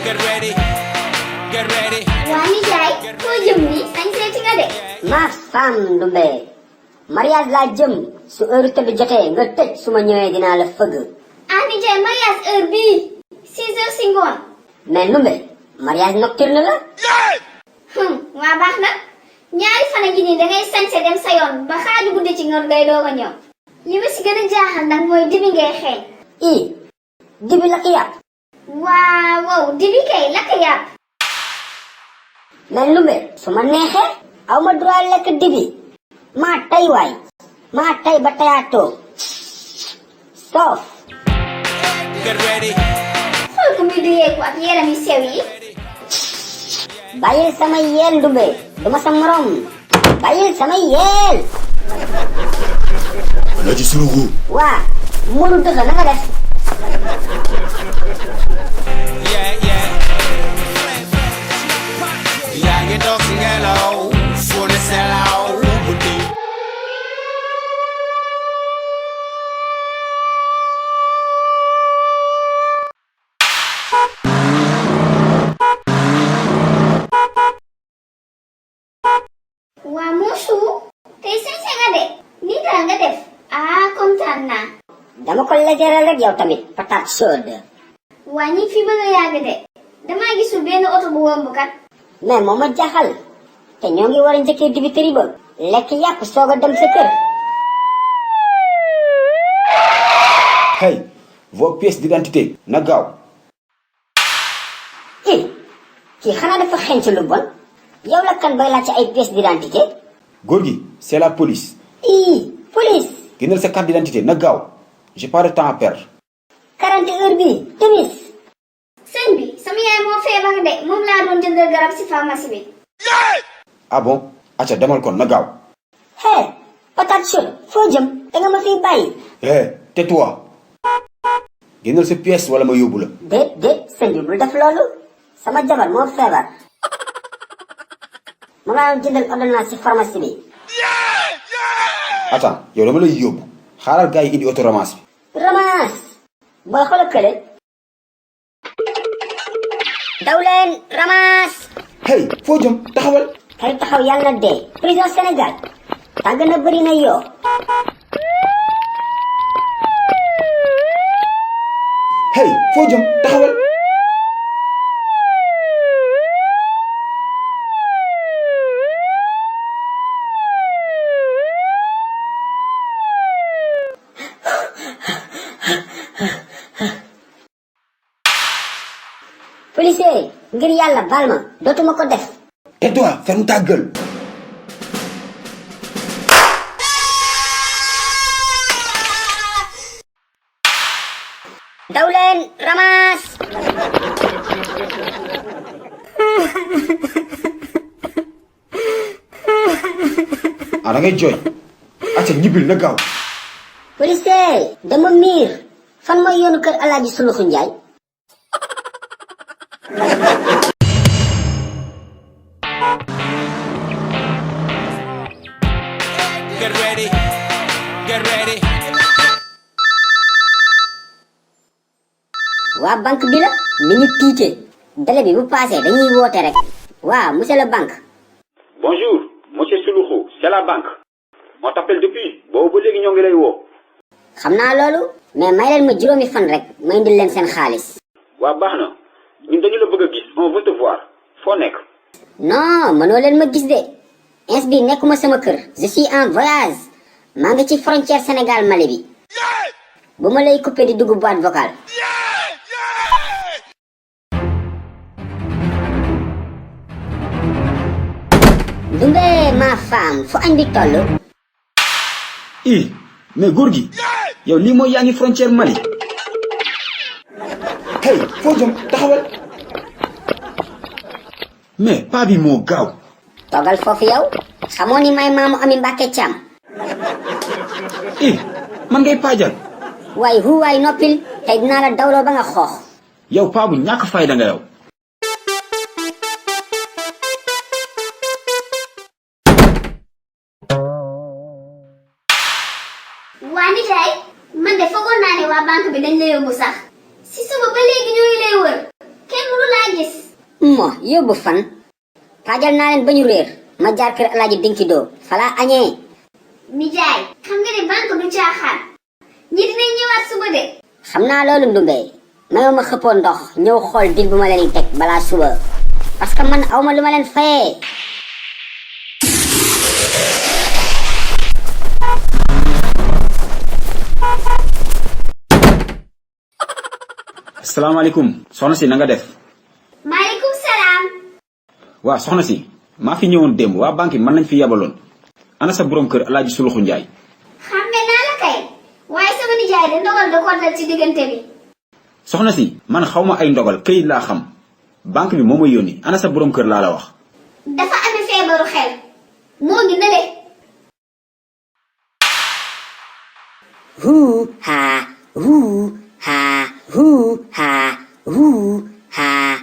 Get ready, get ready. Wani jai, kau jam ni, sang setting ada. Ma femme Dumbe mariage la jëm su heure tëdd jotee nga tëj su ma ñëwee dinaa la fëgg. Ani jai mariage heure bii 6 heures si ngoon. mais Dumbe mariage nocturne la. waa baax na ñaari fan a ngi nii dangay sañse dem sa yoon ba xaaju guddi ci ngoon ngay doog a ñëw. li ma si gën a jaaxal nag mooy dibi ngay xeeñ. dibi lakk yàpp. waaw dibi kay lakk yàpp. mais Dumbe su ma neexee aw ma droit lekk dibi maa tay waay maa tay ba tayaatoo soof. Get ready. xool ko muy duyeeku ak yaram yu sew yi. bàyyil sama yeel Dumbe duma sa morom bàyyil sama yeel. Alaaji Suluxu. waa Modou Dëgg na nga def. yaa ngi toog si ngelaw fu ne selaw guddi. waa muusu tey sañse nga de nii daal nga def. kontaan naa. dama ko lejeral rek yow tamit patate chaude. waa ñi fi bëgg a yàgg de damaa gisul benn oto bu womb kat. mais moo ma jaaxal te ñoo ngi war a njëkkee dibiteri ba lekk yàpp soog a dem sa kër. Hey, vos pièces d'identité na gaaw. kii xanaa dafa xeeñ ci lu bon yow la kan bay laaj ci ay pièces d'identité. góor gi c'est la police. police. génneel sa carte d'identité na gaaw j'ai pas de temps à perdre. 40 heures bi timis. sëñ bi sama yaay moo feebar de moom laa doon jëndal garab si pharmacie bi. ah bon acca demal kon na gaaw. hey patate chaude foo jëm da nga ma fiy bàyyi. tais-toi. génneel sa pièce wala ma yóbbu la. déet sëñ bi bul def loolu sama jabar moo feebar ma laa doon jëndal ordonnance si pharmacie bi. attends yow dama lay yóbbu xaaral gars yi indi auto ramasse bi. ramasse booy xoolal kële. daw leen ramasse. hey foo jëm taxawal. kay taxaw yàlla na dee. prison Sénégal tàng na bëri na yoo. hey foo jëm taxawal. policier ngir yàlla baal ma dootuma ko def. tais-toi ferme ta gueule. daw leen ramasse. da ngay jooy. acca ñibbil na gaaw. policier dama miir fan mooy yoonu kër Alaaji Suluxu Njaay. Get ready, get ready. waa banque bi la ni ñu tiite délai bi bu passé dañuy woote rek. waaw monsieur le banque. Bonjour, monsieur Suluxu, c'est la banque. On t'appelle depuis boobu ba léegi ñoo ngi lay woo. xam naa loolu mais may leen ma juróomi fan rek ma indil leen seen xaalis. waa baax na ñun dañu la bëgg a gis on veut te voir foo nekk. non mënoo leen ma gis de ins bi nekkuma sama kër je suis en voyage maa ngi ci frontière Sénégal Mali bi bu ma lay coupé di dugg boîte vocale. Dumbe ma femme fu añ bi toll. mais góor gi yow lii mooy yaa ngi frontière Mali. hey foo jëm taxawal. mais paa bi moo gaaw. toogal foofu yow xamoo ni may maamu Ami Mbàkke Caam. man ngay paajal. waaye waay noppil tey dinaa la dawloo ba nga xoox. yow paa bu ñàkk fayda nga yow. waa nijaay man de foogoon naa ne waa banque bi dañ la yóbbu sax si suba ba léegi ñu ngi lay wër kenn mënu laa gis. mo yóbbu fan fajal naa leen ba ñu réer ma jaar kër alaaji dinki doo falaa añee. nijaay xam nga ne banque du caaxaan ñi dinañ ñëwaat suba de. xam naa loolu ndumbe mayoo ma xëppoo ndox ñëw xool dil bu ma leen di teg balaa suba parce que man awma lu ma leen fayee. salaamaaleykum soxna si na nga def. maaleykum salaam. waa soxna si maa fi ñëwoon démb waa banque bi man lañ fi yabaloon ana sa borom kër alaaji Suluxu Njaay. xàmme naa la kay waaye sama nijaay de ndogal da ko dal ci diggante bi. soxna si man xawma ay ndogal këyit laa xam banque bi moo ma yónni ana sa borom kër laa la wax. dafa amee feebaru xel moo ngi nële. huu haa huu haa huu haa huu haa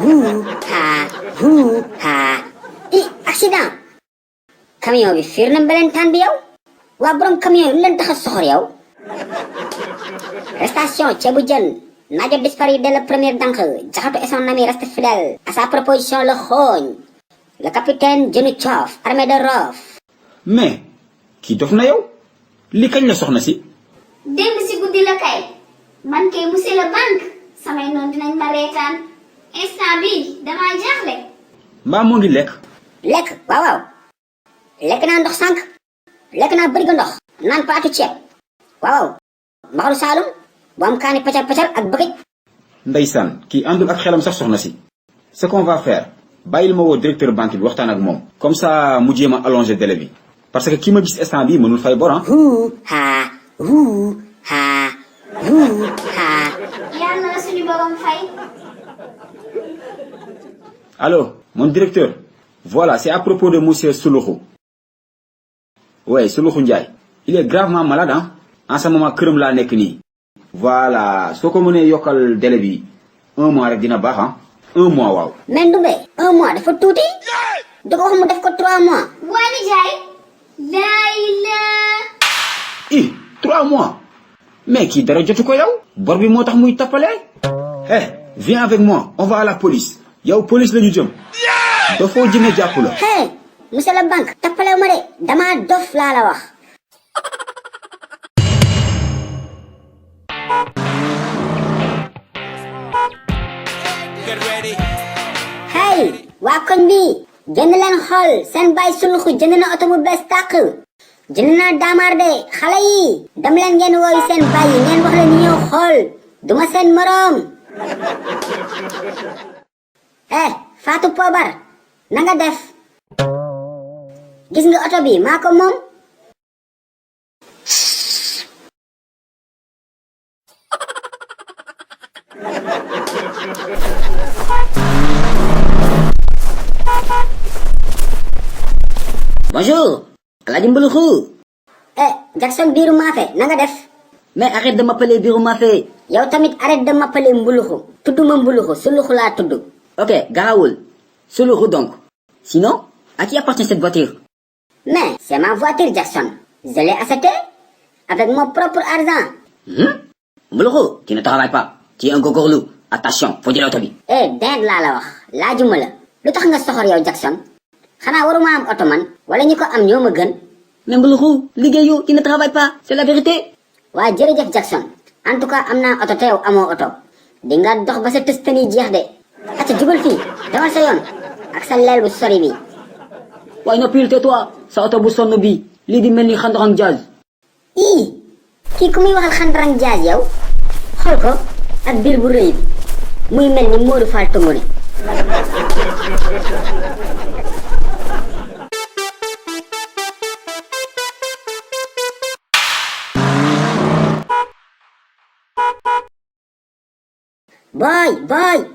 huu haa huu haa. i accident. camion bi fiir na mbelentaan bi yow. waa borom camion yi lu leen tax a soxor yow. Restation ceebu jën. Nadio disparu dès le premier dank. Jaxatu et son ami restent fidèles à sa proposition le xooñ. Le capitaine Jenu Thiof armé de rof. mais kii dof na yow li kañ la soxna si. démb si guddi la kay man kay monsieur la banque samay noonu dinañ ma reetaan instant bii damaa jaaxle. mbaa moo ngi lekk. lekk waaw waaw. lekk naa ndox sànq. lekk naa bërigo ndox. naan paatu ceeb. waaw mbaxalu saalum bu am kaani pacal pacal ak bëgëj. ndeysaan kii àndul ak xelam sax soxna si. ce qu'on va faire bàyyil ma woo directeur banque bi waxtaan ak moom. comme ça mu jéem a allonger délai bi parce que ki ma gis instant bii mënul fay bor ah. huu haa huu haa huu haa. yàlla na suñu borom fay. Allô, mon directeur. Voilà, c'est à propos de monsieur Suluxu. Ouais, Suluxu Njaay. Il est gravement malade, hein. En ce moment, kërëm laa nekk nii. Voilà, soo ko mënee yokkal délai bi 1 mois rek dina baax, hein. 1 mois waaw. mais Ndumbe 1 mois dafa tuuti. da ko wax mu def ko 3 mois. waa nijaay. laay la. 3 mois. mais kii dara jotu ko yow. bor bi moo tax muy tappale. Viens avec moi, on va à la police. yow police la ñu jëm. dafoo jëne jàpp la. monsieur la banque tappalew ma de damaa dof laa la wax. Get ready. waa koñ bi génn leen xool seen baay Suluxu jënd na oto bu bees tàq. jënd naa daamaar de xale yi dem leen ngeen wooyu seen baay yi ngeen wax leen ñu ñëw xool duma seen moroom. Fatou Pobar na nga def. gis nga oto bi maa ko moom. Bonjour, Alaaji Mbuluxu. Jackson biiru maafe na nga def. Mais arrête de m'appeler biiru maafe. yow tamit arrête de m'appeler Mbuluxu. tudduma Mbuluxu Suluxu laa tudd. Ok, garawul. Suluxu donc. Sinon, à qui appartient cette voiture? Mais c'est ma voiture, Jackson. Je l'ai achetée avec mon propre argent. Mbuluxu, tu ne travailles pas. Tu es un gogorlu. Attention, faut dire l'auto bi. dégg laa la wax laajuma la. lu tax nga soxor yow Jackson. xanaa waruma am oto man wala ñi ko am ñoo ma gën. Mais Mbuluxu, liggéeyu, tu ne travailles pas. C'est la vérité. waa jërëjëf Jackson en tout cas am naa oto te yow amoo oto di nga dox ba sa tëstani jeex de. acca jubal fii demal sa yoon ak sa leel bu sori bi. waaye noppil tais-toi. Sa oto bu sonn bi lii di mel ni xandarang jazz. kii ku muy waxal xandarang jazz yow xool ko ak biir bu rëy bi muy mel ni Modou Fall Tongone.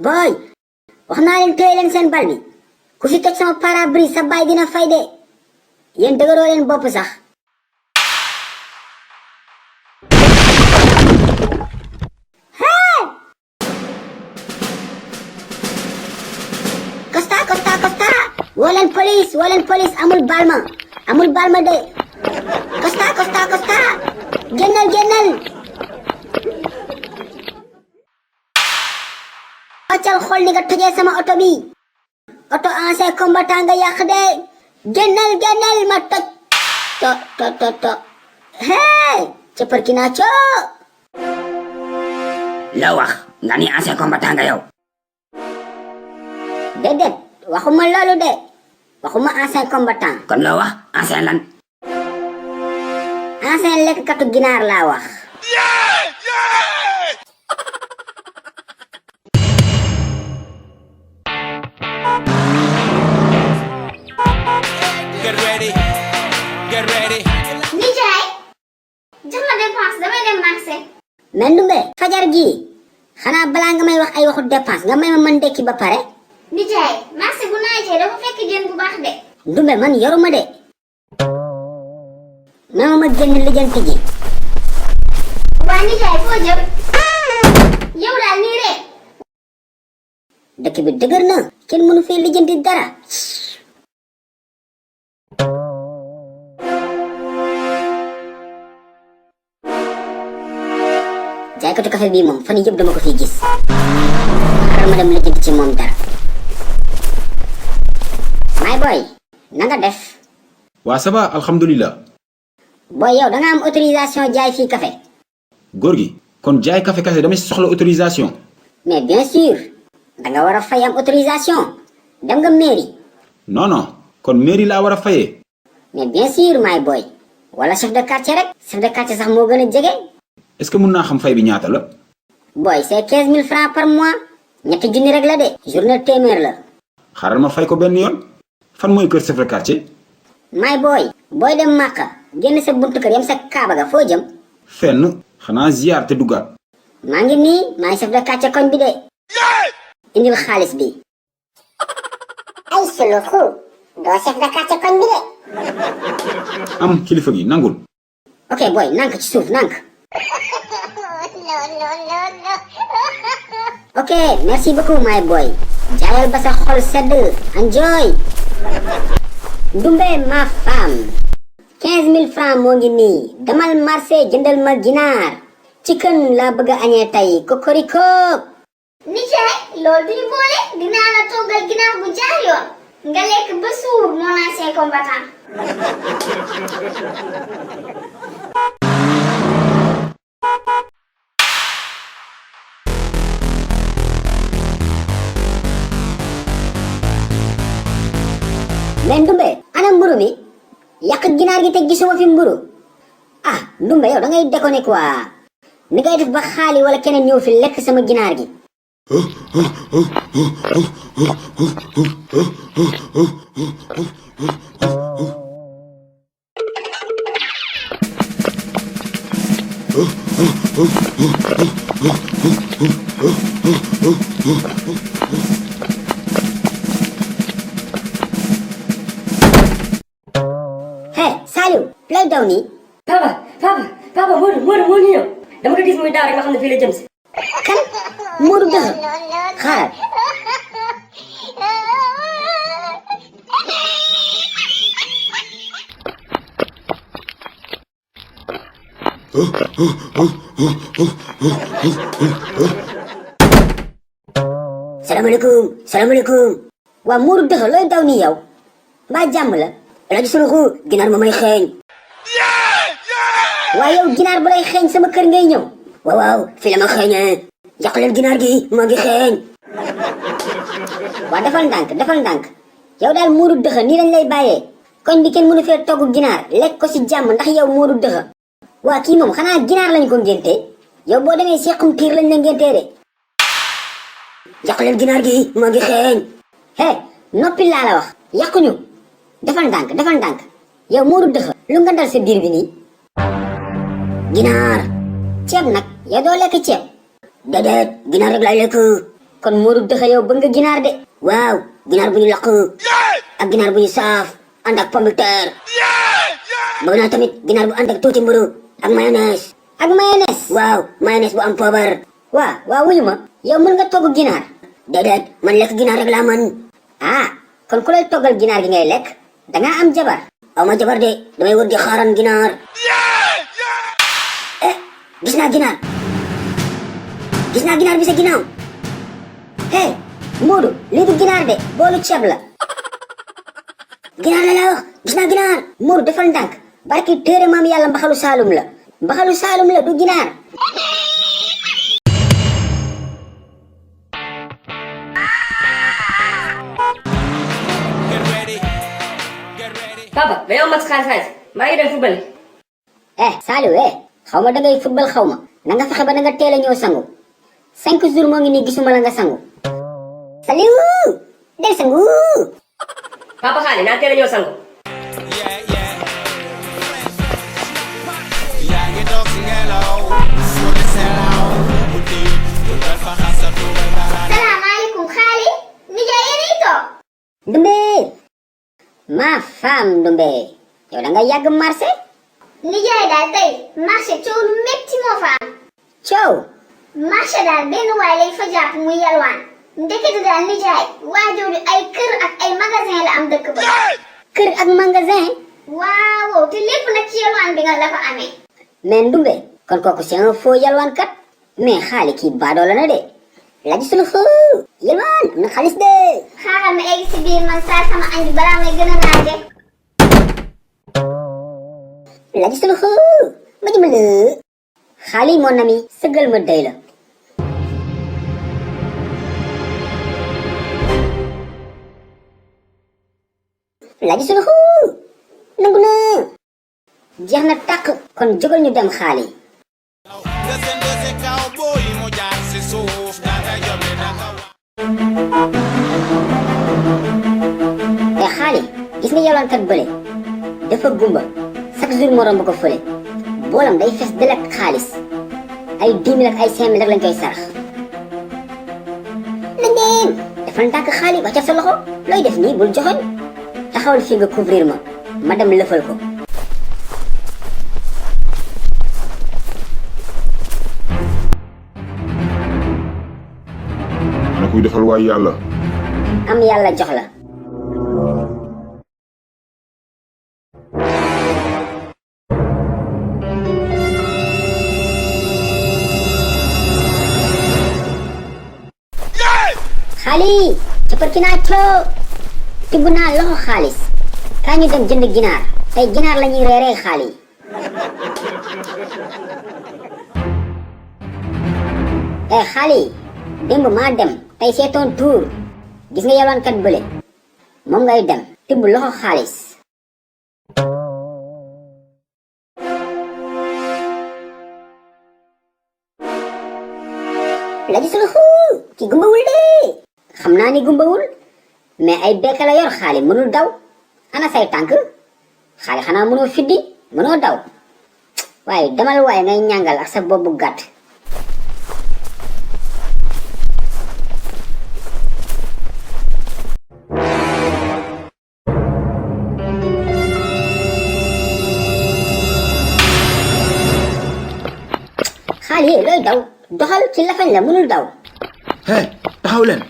boy wax naa leen téye leen seen bal bi ku fi toj sama pare-brise sa baay dina fay de yéen dëgëroo leen bopp sax. Costa woo leen police amul balma de Costa génnal wàccal xool ni nga tojee sama oto bi oto ancien combattant nga yàq de génnal ma toj to hey cëppar ki naa coo la wax nga ni ancien combattant nga yow. déedéet waxuma loolu de waxuma ancien combattant kon loo wax ancien lan. ancien lekkatu ginaar laa wax. Get ready. Get ready. nijaay jox ma dépense damay dem marché. mais Ndumbe fajar gii xanaa balaa nga may wax ay waxu dépense nga may ma mën ndekki ba pare. nijaay marché bu naajee dafa fekk jën bu baax de. Ndumbe man yoruma de ma génn lijjanti ji. waa nijaay foo jëm. yow daal nii rek. dëkk bi dëgër na kenn mënu fee lijjanti dara. jaaykatu café bii moom fan yii yëpp dama ko fiy gis. xaaral ma dem lijjanti ci moom dara. my boy na nga def. waa ça va alhamdulilah. boy yow da nga am autorisation jaay fii café. góor gi kon jaay café kase dama si soxla autorisation. mais bien sûr da nga war a fay am autorisation dem nga mairie. non kon mairie laa war a fayee. mais bien sûr my boy wala chef de quartier rek chef de quartier sax moo gën a jege. est-ce que mun naa xam fay bi ñaata la. boy c'est 15 000 francs par mois ñetti junni rek la de journée téeméer la. xaaral ma fay ko benn yoon. fan mooy kër chef de quartier. my boy booy dem Màkka génn sa buntu kër yam sa kaaba ga foo jëm. fenn xanaa ziar te duggaat. maa ngi nii maa ngi chef de quartier koñ bi de. indil xaalis bi. ay suluxu doo chef de quartier koñ bi de. am kilifa gi nangul. ok boy nank ci suuf nank. ok merci beaucoup my boy jaayal ba sa xol sedd enjoy. Ndumbe ma femme 15 000 francs moo ngi nii demal marché jëndal ma ginaar chicken laa bëgg a añee tey kokoriko. nijaay loolu duñu boole dinaa la toggal ginaar bu jaar yoon nga lekk ba suur mon ancien combattant. mais Ndumbe ana mburu mi yàq ginaar gi te gisuma fi mburu. ah Ndumbe yow da ngay déconner quoi ni ngay def ba xaali wala keneen ñëw fi lekk sama ginaar gi. hey Saliou lay daw nii. papa Modou moo ñu ñëw dama ko gis muy daaw rek ma xam ne fii la jëm si. kan Modou dëgg xaaral. salaamaaleykum waa Modou dëgg looy daw nii yow mbaa jàmm la. El Hadj Suluxu ginaar ma may xeeñ. waaye yow ginaar bu lay xeeñ sama kër ngay ñëw. waaw fii la ma xeeñee jox leen ginaar gi moo ngi xeeñ. waa defal ndànk yow daal Modou dëgg nii lañ lay bàyyee koñ bi kenn mënu fee togg ginaar lekk ko si jàmm ndax yow Modou dëgg. waa kii moom xanaa ginaar lañ ko ngénte yow boo demee sequm piir lañ la ngéntee de. jox leen ginaar gi moo ngi xeeñ. hey noppi laa la wax yàquñu. defal ndànk yow Modou dëgg lu nga dal sa biir bi nii. ginaar ceeb nag yow doo lekk ceeb. déedéet ginaar rek laay lekk. kon Modou dëgg yow bëgg nga ginaar de. waaw ginaar bu ñu lakk ak ginaar bu ñu saaf ànd ak pomme de terre. bëgg naa tamit ginaar bu ànd ak tuuti mburu ak mayonnaise. waaw mayonnaise bu am poobar. waaw wuyu ma yow mën nga togg ginaar. déedéet man lekk ginaar rek laa mën. ah kon ku lay toggal ginaar gi ngay lekk dangaa am jabar. aw ma jabar de damay wër di xaaran ginaar. gis naa ginaar bi sa ginnaaw. Hey, Modou lii du ginaar de boolu ceeb la. Ginaar la laa wax gis naa ginaar. Modou defal ndànk barki téere maam yàlla mbaxalu Saalum la. Mbaxalu Saalum la du ginaar. Get ready. Get ready. Papa dañoo mat xaalis maa ngi dem football. Saliou xaw ma dangay football xaw ma na nga fexe ba na nga teel a ñëw sangu 5 jours moo ngi nii gisuma la nga sangu. Saliou del sangu. Papa xaalis naa teel a ñëw sangu. Yeah, yeah. yaa ngi toog si ngelaw foo ne selaw bu dee dugal fa xasa dugal dara. salaamaaleykum xaali nijaay yéen a toog. Ndumbe ma femme Ndumbe yow da nga yàgg marché. nijaay daal tey marché coow lu métti moo fa am. coow. marché daal benn waay lay fa jàpp muy yalwaan ndekete daal nijaay waa jooju ay kër ak ay magasin la am dëkk ba. kër ak magasin. waaw te lépp nag ci yalwaan bi nga la fa amee. mais Ndumbe kon kooku c'est un faux yalwaan kat mais xaali kii baadoo la na de laaj sulu xoo yalwaan am na xaalis de. xaaral ma egg si biir man saa sama añ bi balaa may gën a naaje. laaj sulu xoo ma jëmale xaali mon ami sëggal ma day la. laaj sulu xoo nangu na jeex na tàq kon jógal ñu dem xaali. Dese cowboy mu jaar si suuf danga jommi danga wa. xaali gis nga yalwaankat bële dafa gumba chaque jour moo romb ko fële boolam day fes del ak xaalis ay 10 000 ak ay 5 000 rek lañ koy sarax. na ngeen defal ndànk xaali wàccal sa loxo looy def nii bul joxoñ taxawal fii nga couvrir ma dem lëfal ko. ana kuy defal waay yàlla. am yàlla jox la. xaali caparki naa coo tibb naa loxo xaalis kaa ñu dem jënd ginaar tey ginaar la ñuy reeree xaali. xaali démb maa dem tey c'est ton tour gis nga yalwaankat bële moom ngay dem tibb loxo xaalis. la gis nga ki gumbawul de xam naa ni gumbawul mais ay bekk la yor xaali mënul daw ana say tànk xaali xanaa mënoo fiddi mënoo daw waaye demal waaye ngay ñàngal ak sa bopp bu gàtt. xaali looy daw doxal ci lafañ la mënul daw. taxaw leen.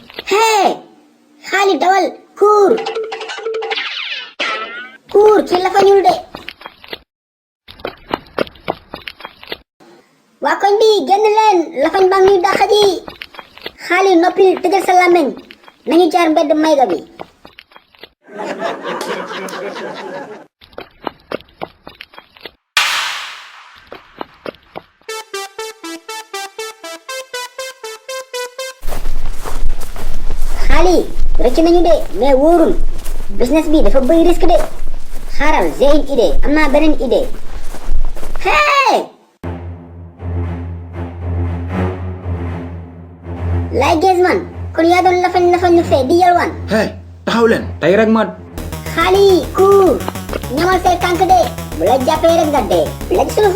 xaali dawal kuur ci lafañul de. waa koñ bi génn leen lafañ baa ngi ñuy dàq ji. xaali noppil tëjal sa làmmeñ nañu jaar mbedd mayga bi. xaali rëcc nañu de mais wóorul business bi dafa bëri risque de xaaral j'ai une idée am naa beneen idée. laay gees man kon yaa doon lafañ lu fee di yalwaan. taxaw leen tey rek ma. xaali kuur ñamal say tànk de bu la jàppee rek nga dee laj sulu